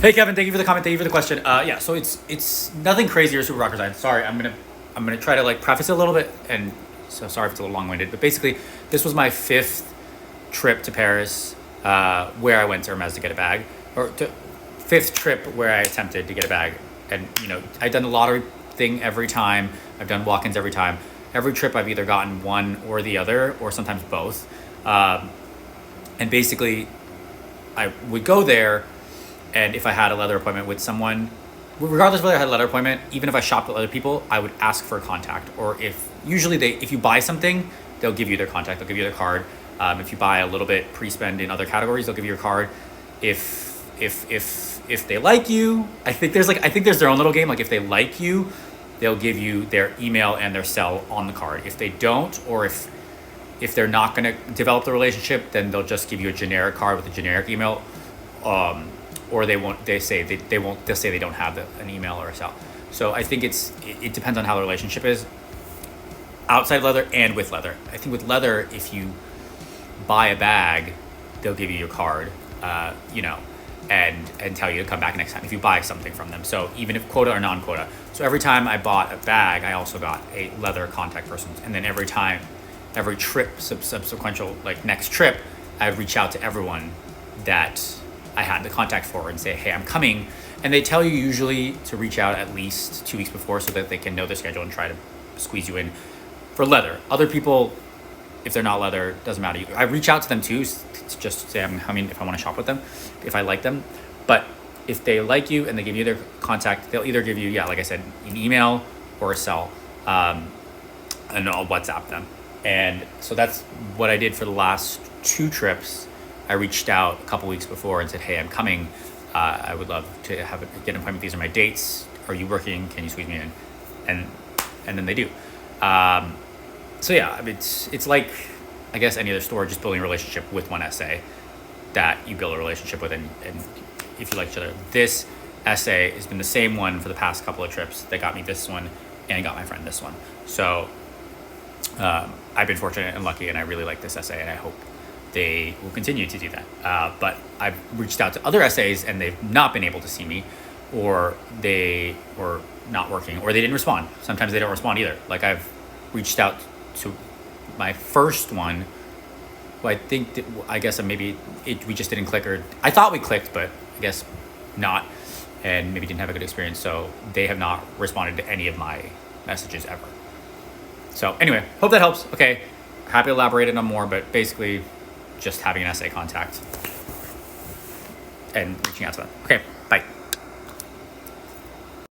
Hey Kevin, thank you for the comment. Thank you for the question. Yeah, so it's nothing crazy or super rocket science. Sorry, I'm gonna try to like preface it a little bit, and so sorry if it's a little long-winded. But basically, this was my 5th trip to Paris, where I went to Hermes to get a bag, or 5th trip where I attempted to get a bag, and I've done the lottery thing every time. I've done walk-ins every time. Every trip I've either gotten one or the other, or sometimes both. And basically, I would go there. And if I had a leather appointment with someone, regardless of whether I had a leather appointment, even if I shopped with other people, I would ask for a contact. Or if you buy something, they'll give you their contact. They'll give you their card. If you buy a little bit pre-spend in other categories, they'll give you your card. If they like you, I think there's their own little game. Like if they like you, they'll give you their email and their cell on the card. If they don't, or if they're not going to develop the relationship, then they'll just give you a generic card with a generic email. Or they won't. They'll say they don't have an email or a cell. So I think it depends on how the relationship is. Outside leather and with leather. I think with leather, if you buy a bag, they'll give you your card, and tell you to come back next time if you buy something from them. So even if quota or non-quota. So every time I bought a bag, I also got a leather contact person. And then every trip, subsequential, like next trip, I would reach out to everyone that I had the contact for and say, hey, I'm coming. And they tell you usually to reach out at least 2 weeks before so that they can know their schedule and try to squeeze you in. For leather, other people, if they're not leather, doesn't matter. I reach out to them too, to just say I'm coming if I want to shop with them, if I like them. But if they like you and they give you their contact, they'll either give you, like I said, an email or a cell, and I'll WhatsApp them. And so that's what I did for the last 2 trips. I reached out a couple weeks before and said, hey, I'm coming. I would love to get an appointment. These are my dates. Are you working? Can you squeeze me in? And then they do. So yeah, I mean, it's like, I guess, any other store, just building a relationship with one SA that you build a relationship with. And if you like each other, this SA has been the same one for the past couple of trips that got me this one and got my friend this one. So I've been fortunate and lucky, and I really like this SA, and I hope they will continue to do that. But I've reached out to other SAs and they've not been able to see me, or they were not working, or they didn't respond. Sometimes they don't respond either. Like I've reached out to my first one. Well, I guess maybe we just didn't click, or I thought we clicked, but I guess not, and maybe didn't have a good experience. So they have not responded to any of my messages ever. So anyway, hope that helps. Okay, happy to elaborate on more, but basically just having an SA contact and reaching out to them. Okay, bye.